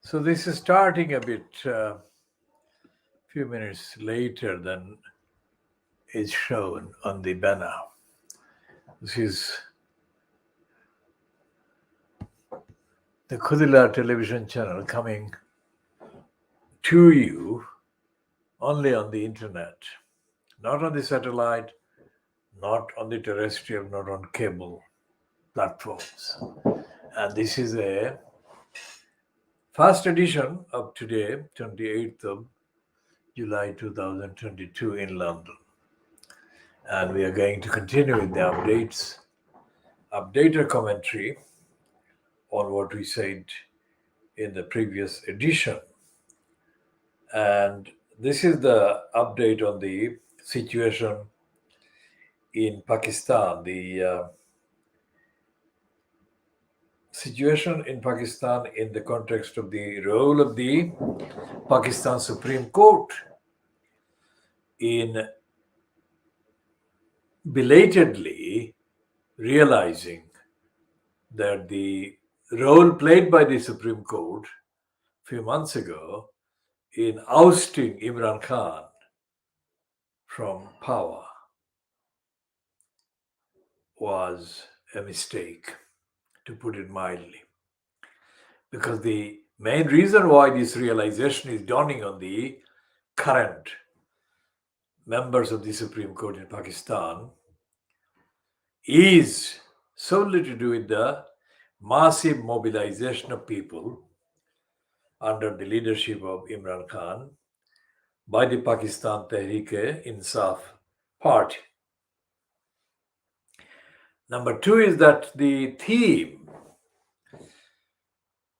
So this is starting a bit, few minutes later than is shown on the banner. This is the Khoodeelaar television channel coming to you only on the internet, not on the satellite, not on the terrestrial, not on cable platforms. And this is a first edition of today, 28th of July 2022 in London. And we are going to continue with the updated commentary on what we said in the previous edition. And this is the update on the situation in Pakistan. The situation in Pakistan in the context of the role of the Pakistan Supreme Court in belatedly realizing that the role played by the Supreme Court a few months ago in ousting Imran Khan from power was a mistake, to put it mildly. Because the main reason why this realization is dawning on the current members of the Supreme Court in Pakistan is solely to do with the massive mobilization of people under the leadership of Imran Khan by the Pakistan Tehreek-e-Insaaf party. Number two is that the theme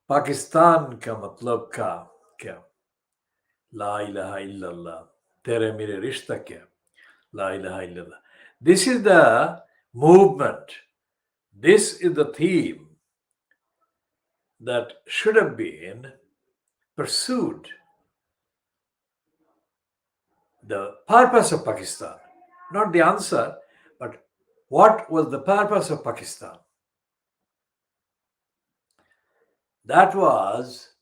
Pakistan ka matlab ka kya? La ilaha illallah. Tere mere rishta kya? La ilaha illallah. This is the movement. This is the theme that should have been pursued. The purpose of Pakistan, not the answer, but what was the purpose of Pakistan? That was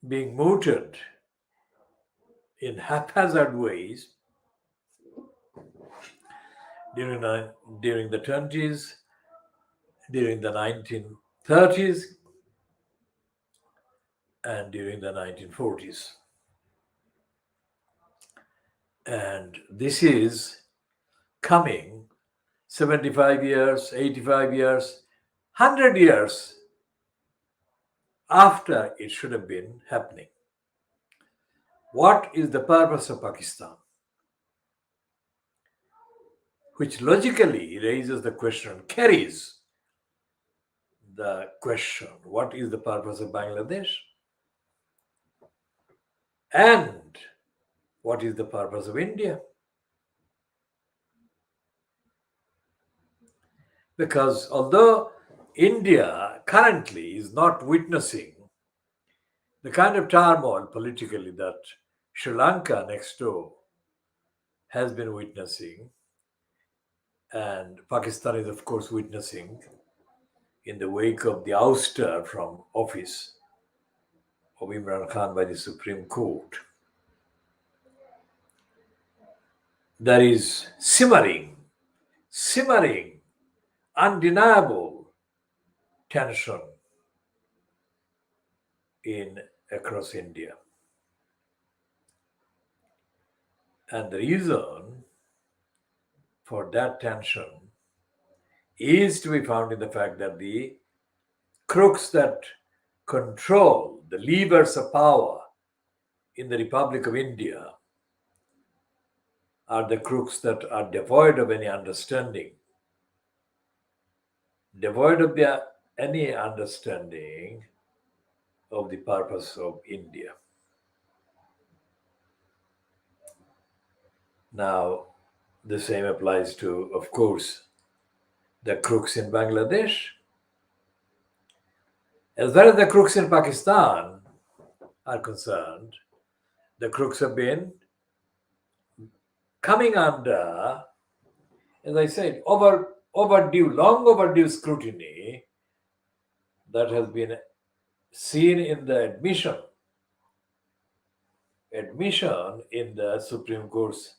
being mooted in haphazard ways during the 20s, during the 1930s, and during the 1940s. And this is coming 75 years, 85 years, 100 years after it should have been happening. What is the purpose of Pakistan? Which logically raises the question, carries the question, what is the purpose of Bangladesh? And what is the purpose of India? Because although India currently is not witnessing the kind of turmoil politically that Sri Lanka next door has been witnessing, and Pakistan is of course witnessing in the wake of the ouster from office of Imran Khan by the Supreme Court, there is simmering, undeniable tension across India. And the reason for that tension is to be found in the fact that the crooks that control the levers of power in the Republic of India are the crooks that are devoid of any understanding, any understanding of the purpose of India. Now, the same applies to, of course, the crooks in Bangladesh. As far as the crooks in Pakistan are concerned, the crooks have been coming under, as I said, long overdue scrutiny that has been seen in the admission in the Supreme Court's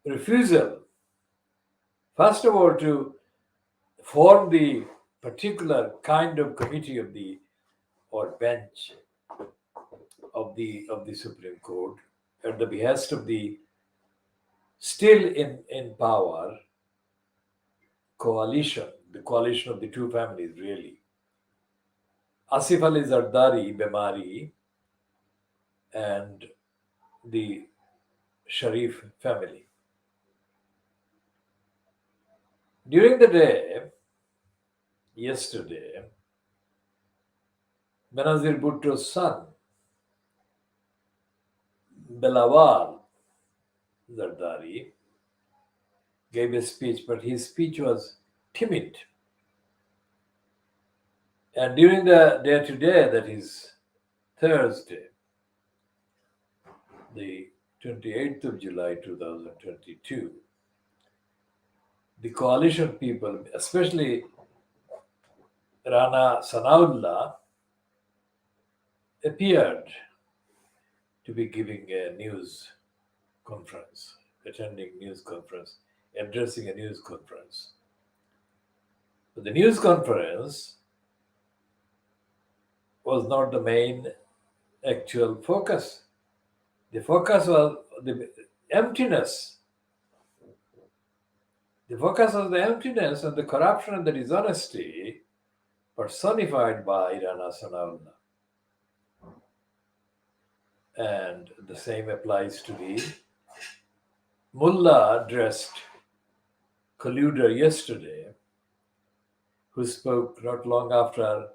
refusal, first of all, to form the particular kind of committee of the or bench of the Supreme Court at the behest of the still in power coalition, the coalition of the two families, really. Asif Ali Zardari Bemari and the Sharif family. During the day, yesterday, Benazir Bhutto's son, Belawal Zardari, gave a speech, but his speech was timid. And during the day today, that is Thursday, the 28th of July 2022, the coalition people, especially Rana Sanaullah, appeared to be giving a news conference, attending news conference, addressing a news conference. But the news conference was not the main actual focus. The focus was the emptiness. The focus was the emptiness and the corruption and the dishonesty personified by Rana Sanaullah. And the same applies to the mullah dressed colluder yesterday, who spoke not long after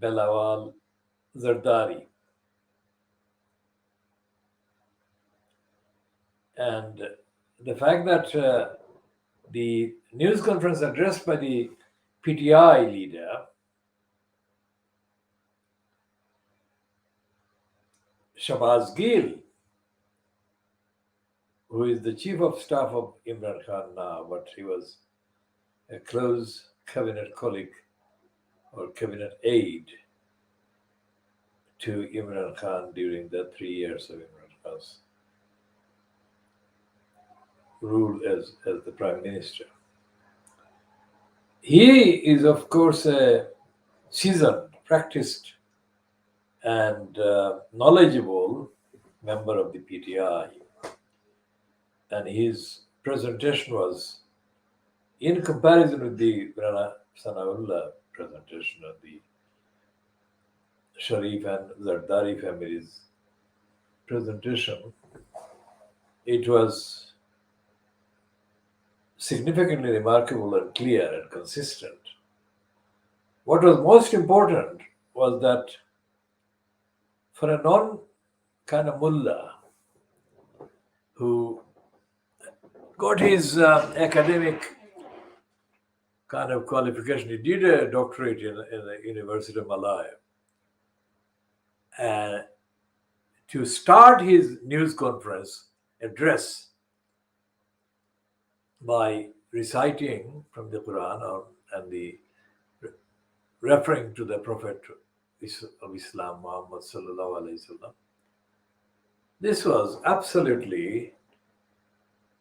Belawal Zardari. And the fact that the news conference addressed by the PTI leader, Shahbaz Gill, who is the chief of staff of Imran Khan now, but he was a close cabinet colleague or cabinet aide to Imran Khan during the 3 years of Imran Khan's rule as the prime minister. He is, of course, a seasoned, practiced, and knowledgeable member of the PTI. And his presentation was, in comparison with the Rana Sanaullah presentation of the Sharif and Zardari families' presentation, it was significantly remarkable and clear and consistent. What was most important was that for a non-kind of mullah who got his academic kind of qualification, he did a doctorate in the University of Malaya, and to start his news conference address by reciting from the Quran and the referring to the Prophet of Islam, Muhammad sallallahu alaihi wasallam. This was absolutely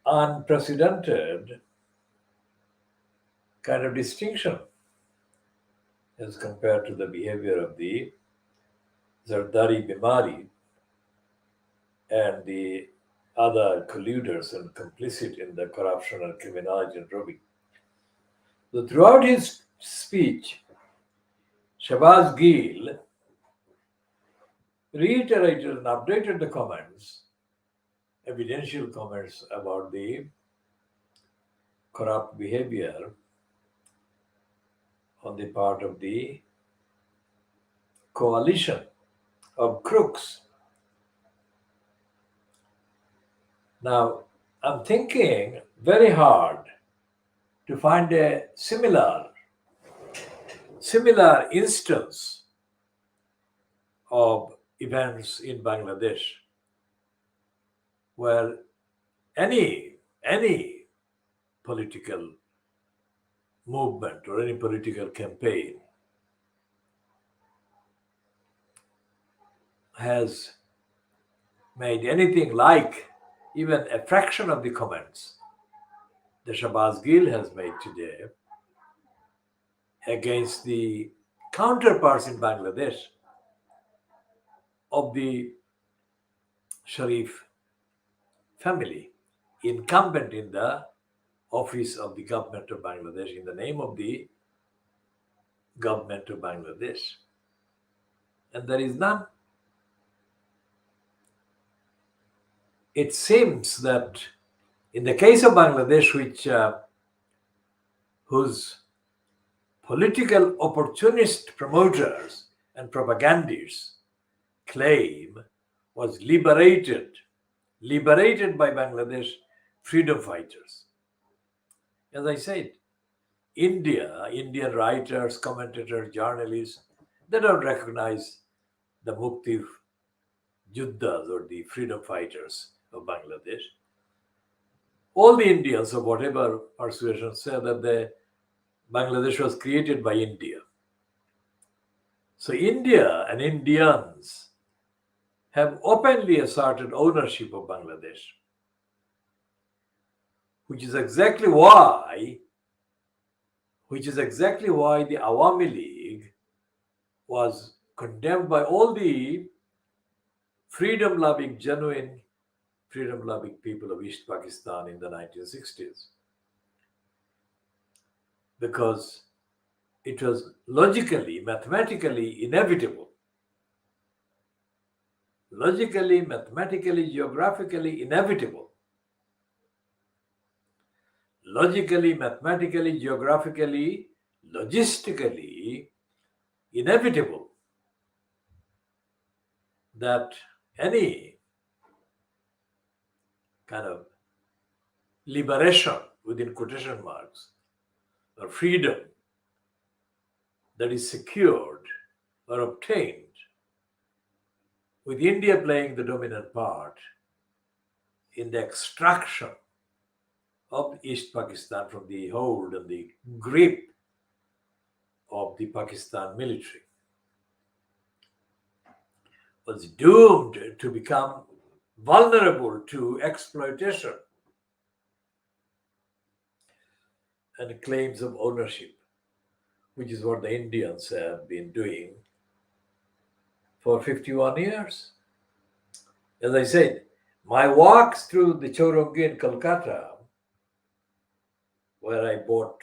unprecedented kind of distinction as compared to the behavior of the Zardari Bemari and the other colluders and complicit in the corruption and criminality and robbing. So throughout his speech, Shahbaz Gill reiterated and updated the comments, evidential comments about the corrupt behavior on the part of the coalition of crooks. Now, I'm thinking very hard to find a similar instance of events in Bangladesh where any political movement or any political campaign has made anything like even a fraction of the comments that Shahbaz Gill has made today against the counterparts in Bangladesh of the Sharif family, incumbent in the office of the government of Bangladesh, in the name of the government of Bangladesh. And there is none. It seems that in the case of Bangladesh, whose political opportunist promoters and propagandists claim was liberated by Bangladesh freedom fighters. As I said, Indian writers, commentators, journalists, they don't recognize the Mukti Juddhas or the freedom fighters of Bangladesh. All the Indians of whatever persuasion say that Bangladesh was created by India. So India and Indians have openly asserted ownership of Bangladesh, which is exactly why the Awami League was condemned by all the genuine freedom-loving people of East Pakistan in the 1960s, because it was logically, mathematically inevitable, geographically inevitable, geographically, logistically inevitable that any kind of liberation, within quotation marks, or freedom that is secured or obtained with India playing the dominant part in the extraction of East Pakistan from the hold and the grip of the Pakistan military, was doomed to become vulnerable to exploitation and claims of ownership, which is what the Indians have been doing for 51 years. As I said, my walks through the Chowrungi in Kolkata, where I bought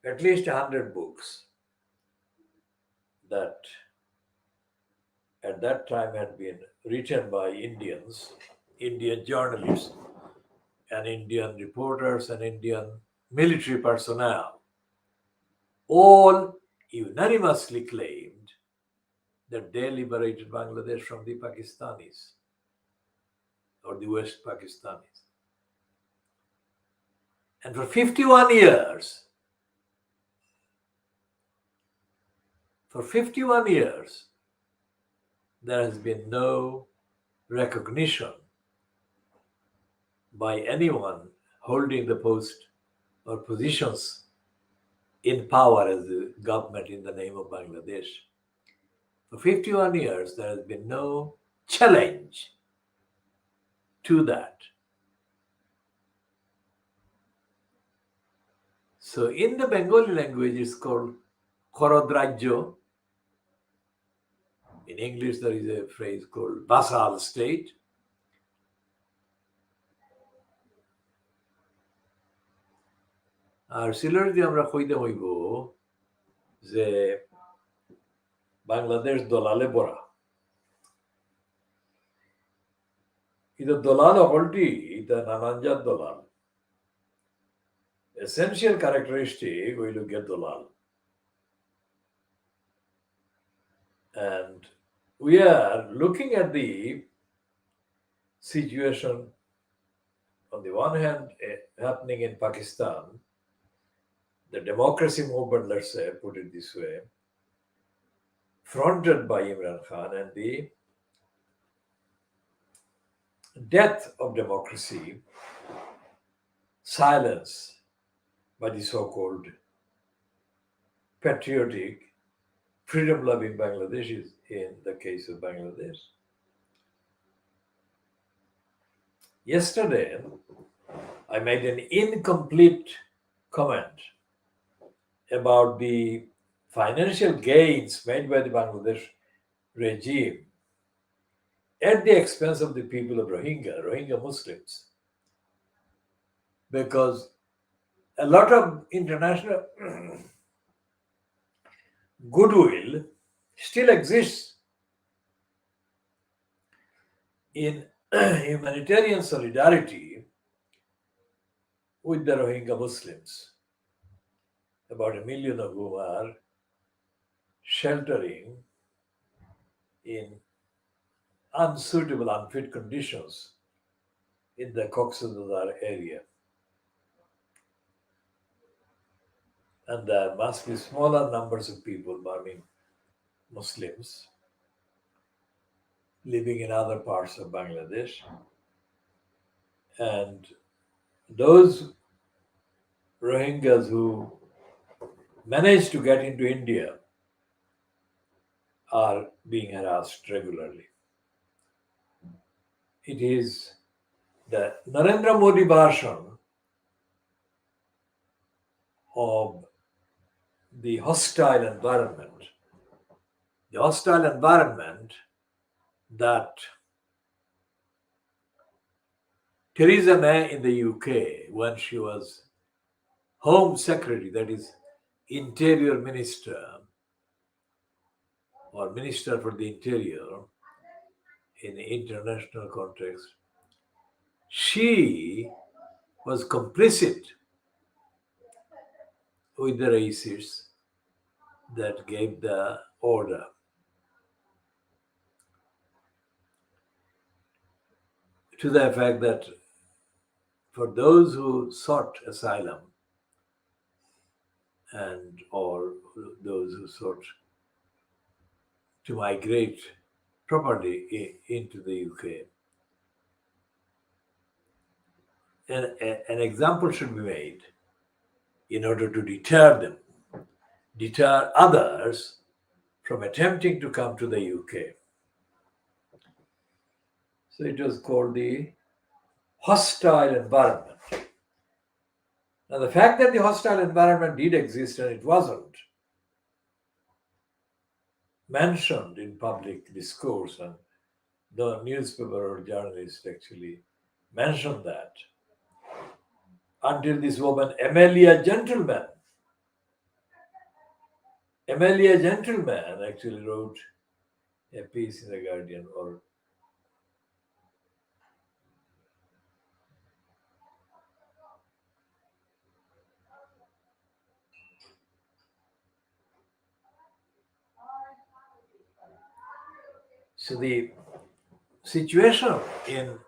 at least 100 books that at that time had been written by Indians, Indian journalists, and Indian reporters and Indian military personnel, all unanimously claimed that they liberated Bangladesh from the Pakistanis or the West Pakistanis. And for 51 years, there has been no recognition by anyone holding the post or positions in power as the government in the name of Bangladesh. For 51 years, there has been no challenge to that. So in the Bengali language, it's called Korodrajyo. In English, there is a phrase called vassal state. আর সিলেট দিয়ে আমরা কইতে হইব যে বাংলাদেশ দলালে বড়া। এটা দলাল অকলটি এটা নানানজাত দলাল। Essential characteristic হইল গিয়ে দলাল। And we are looking at the situation on the one hand happening in Pakistan, the democracy movement, let's say, put it this way, fronted by Imran Khan, and the death of democracy, silence by the so-called patriotic, freedom-loving Bangladeshis in the case of Bangladesh. Yesterday, I made an incomplete comment about the financial gains made by the Bangladesh regime at the expense of the people of Rohingya Muslims, because a lot of international goodwill still exists in humanitarian solidarity with the Rohingya Muslims, about 1 million of whom are sheltering in unsuitable, unfit conditions in the Khoodeelaar area. And there must be smaller numbers of people, Muslims, living in other parts of Bangladesh. And those Rohingyas who manage to get into India are being harassed regularly. It is the Narendra Modi version of the hostile environment. The hostile environment that Theresa May in the UK, when she was Home Secretary, that is Interior Minister or Minister for the Interior in the international context, she was complicit with the racists that gave the order. To the effect that for those who sought asylum and or those who sought to migrate properly into the UK, an example should be made in order to deter others from attempting to come to the UK. So it was called the hostile environment. Now, the fact that the hostile environment did exist and it wasn't mentioned in public discourse, and the newspaper or journalist actually mentioned that until this woman, Amelia Gentleman, actually wrote a piece in the Guardian, or so the situation in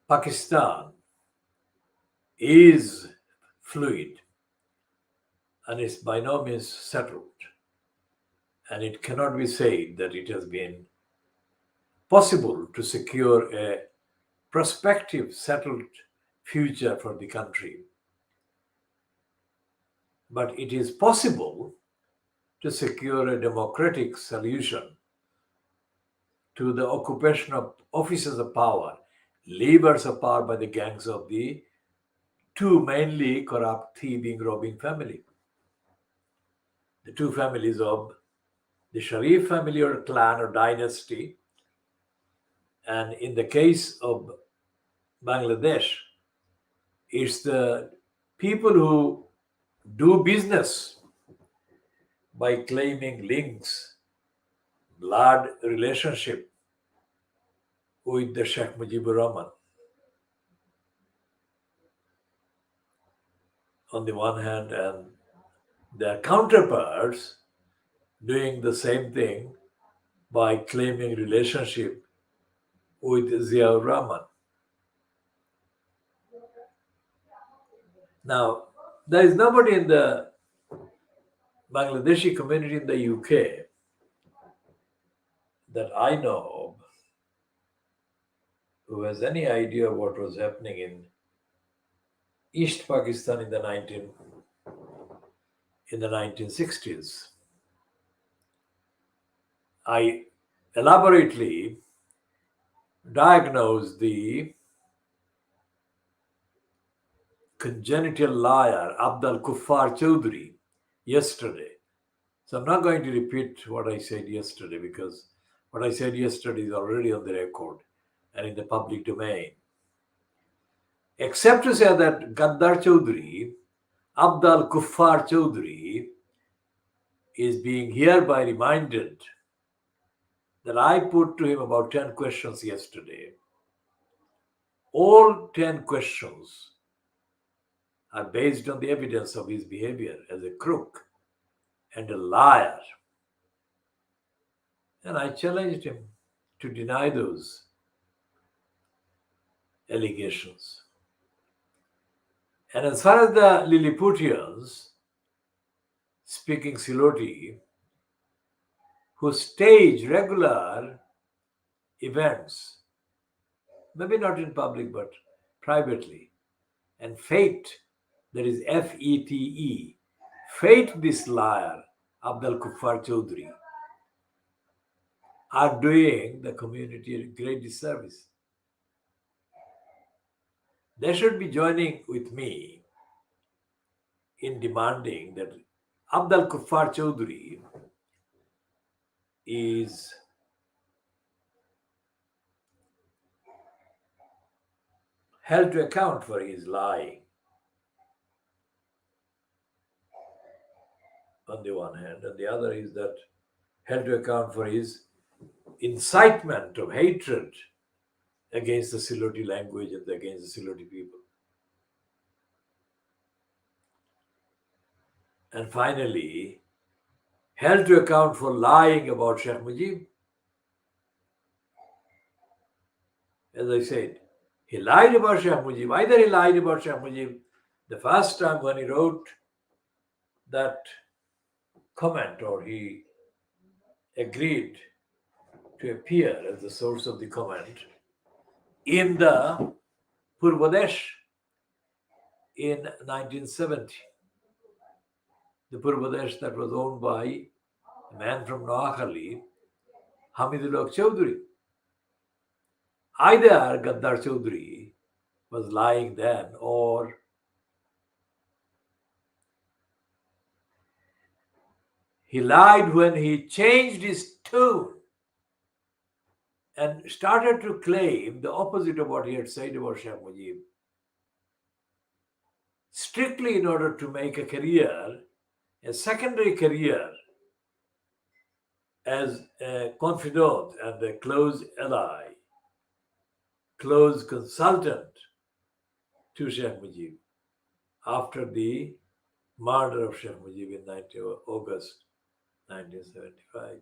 Pakistan is fluid and is by no means settled. And it cannot be said that it has been possible to secure a prospective settled future for the country. But it is possible to secure a democratic solution to the occupation of offices of power, levers of power by the gangs of the two mainly corrupt, thieving, robbing family. The two families of the Sharif family or clan or dynasty. And in the case of Bangladesh, it's the people who do business by claiming links, blood relationship with the Sheikh Mujibur Rahman. On the one hand, and their counterparts doing the same thing by claiming relationship with Ziaur Rahman. Now, there is nobody in the Bangladeshi community in the UK that I know of who has any idea what was happening in East Pakistan in the 1960s. I elaborately diagnosed the congenital liar, Abdul Kuffar Chowdhury, yesterday. So I'm not going to repeat what I said yesterday, because what I said yesterday is already on the record and in the public domain. Except to say that Gaddar Chowdhury, Abdul Kuffar Chowdhury, is being hereby reminded that I put to him about 10 questions yesterday. All 10 questions are based on the evidence of his behavior as a crook and a liar. And I challenged him to deny those allegations. And as far as the Lilliputians, speaking Siloti, who stage regular events, maybe not in public but privately, and fate, that is FETE, fate this liar, Abdul Kuffar Chowdhury, are doing the community a great disservice. They should be joining with me in demanding that Abdul Kuffar Chowdhury is held to account for his lying on the one hand, and the other is that held to account for his incitement of hatred against the Siloti language and against the Siloti people. And finally, held to account for lying about Sheikh Mujib. As I said, he lied about Sheikh Mujib. Either he lied about Sheikh Mujib the first time when he wrote that comment, or he agreed to appear as the source of the comment in the Purbadesh in 1970. The Purbadesh that was owned by a man from Noakhali, Hamidullah Chowdhury. Either Gaddar Chowdhury was lying then, or he lied when he changed his tune and started to claim the opposite of what he had said about Sheikh Mujib, strictly in order to make a career, a secondary career, as a confidant and a close ally, close consultant to Sheikh Mujib after the murder of Sheikh Mujib in August 1975.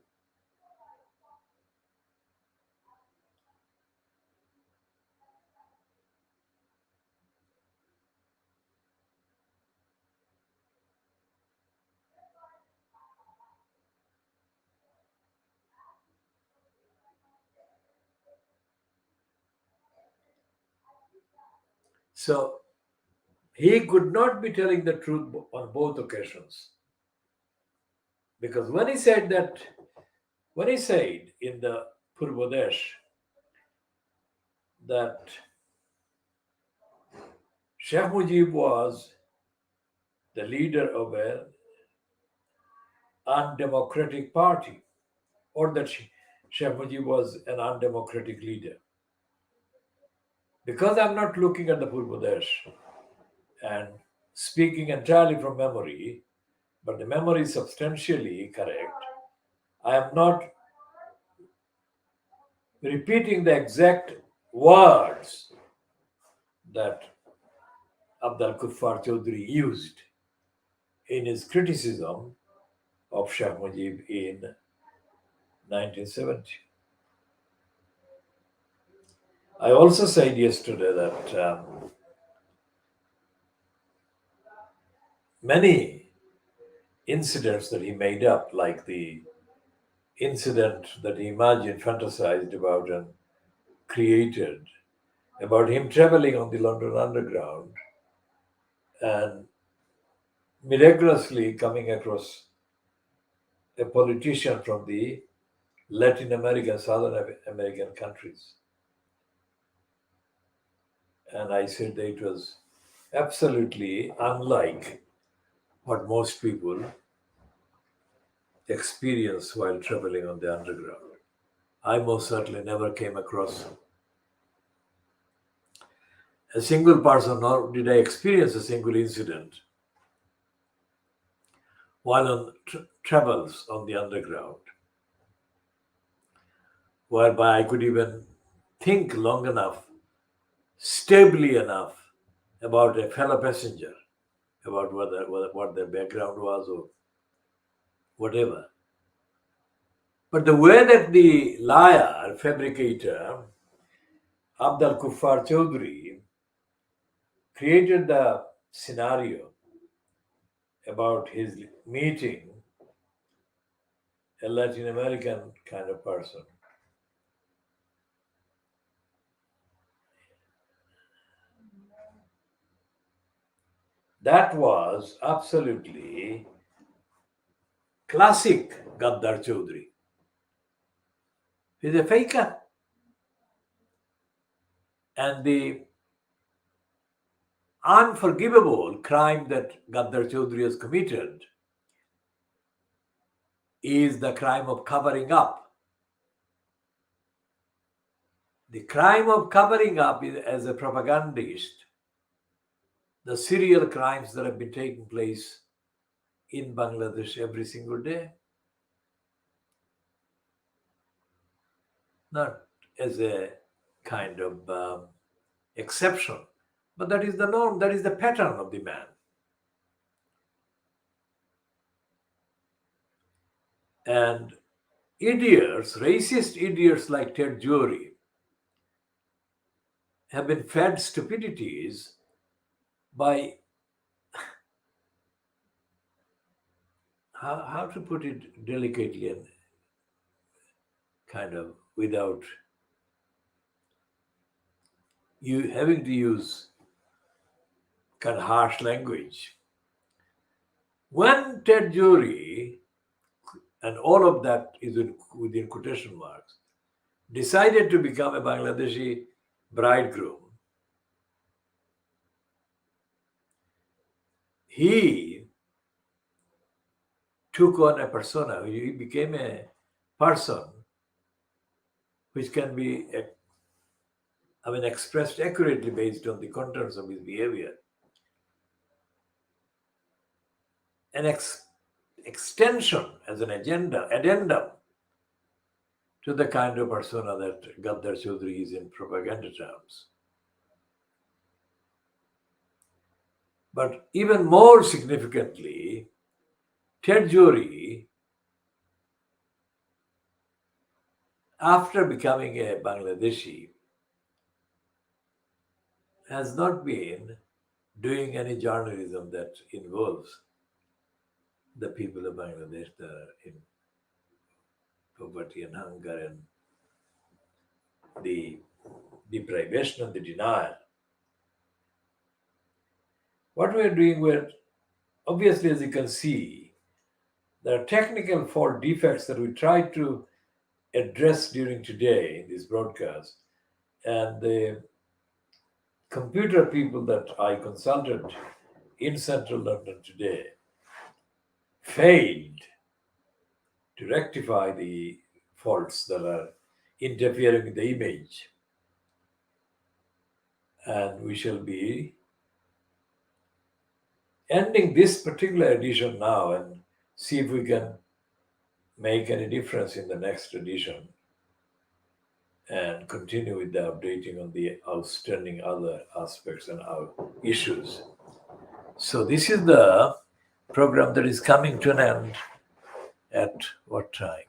So he could not be telling the truth on both occasions. Because when he said in the Purbadesh that Sheikh Mujib was the leader of an undemocratic party, or that Sheikh Mujib was an undemocratic leader. Because I'm not looking at the Purbadesh and speaking entirely from memory, but the memory is substantially correct, I am not repeating the exact words that Abdul Kuffar Chowdhury used in his criticism of Sheikh Mujib in 1970. I also said yesterday that many incidents that he made up, like the incident that he imagined, fantasized about, and created about him traveling on the London Underground and miraculously coming across a politician from the Latin American, Southern American countries. And I said that it was absolutely unlike what most people experience while traveling on the underground. I most certainly never came across a single person, nor did I experience a single incident while on travels on the underground, whereby I could even think long enough, stably enough, about a fellow passenger, about what their background was or whatever. But the way that the liar, fabricator, Abdul Kuffar Chaudhry, created the scenario about his meeting a Latin American kind of person, that was absolutely classic Gaddar Chaudhry. He's a faker. And the unforgivable crime that Gaddar Chaudhry has committed is the crime of covering up. The crime of covering up is, as a propagandist, the serial crimes that have been taking place in Bangladesh every single day. Not as a kind of exception, but that is the norm, that is the pattern of the man. And idiots, racist idiots like Ted Jury, have been fed stupidities by, how to put it delicately and kind of without you having to use kind of harsh language. When Ted Jury, and all of that is within quotation marks, decided to become a Bangladeshi bridegroom, he took on a persona. He became a person which can be, expressed accurately based on the contents of his behavior. An extension as an addendum to the kind of persona that Gaddar Chaudhry is in propaganda terms. But even more significantly, Ted Jury, after becoming a Bangladeshi, has not been doing any journalism that involves the people of Bangladesh that are in poverty and hunger and the deprivation and the denial. What we are doing, we're obviously, as you can see, there are technical fault defects that we try to address during today in this broadcast. And the computer people that I consulted in central London today failed to rectify the faults that are interfering with the image. And we shall be ending this particular edition now and see if we can make any difference in the next edition and continue with the updating on the outstanding other aspects and our issues. So this is the program that is coming to an end at what time?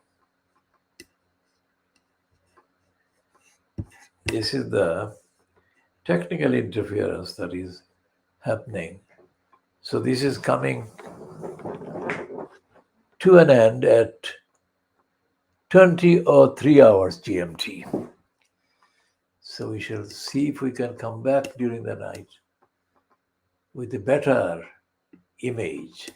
This is the technical interference that is happening. So this is coming to an end at 20 or 3 hours GMT. So we shall see if we can come back during the night with a better image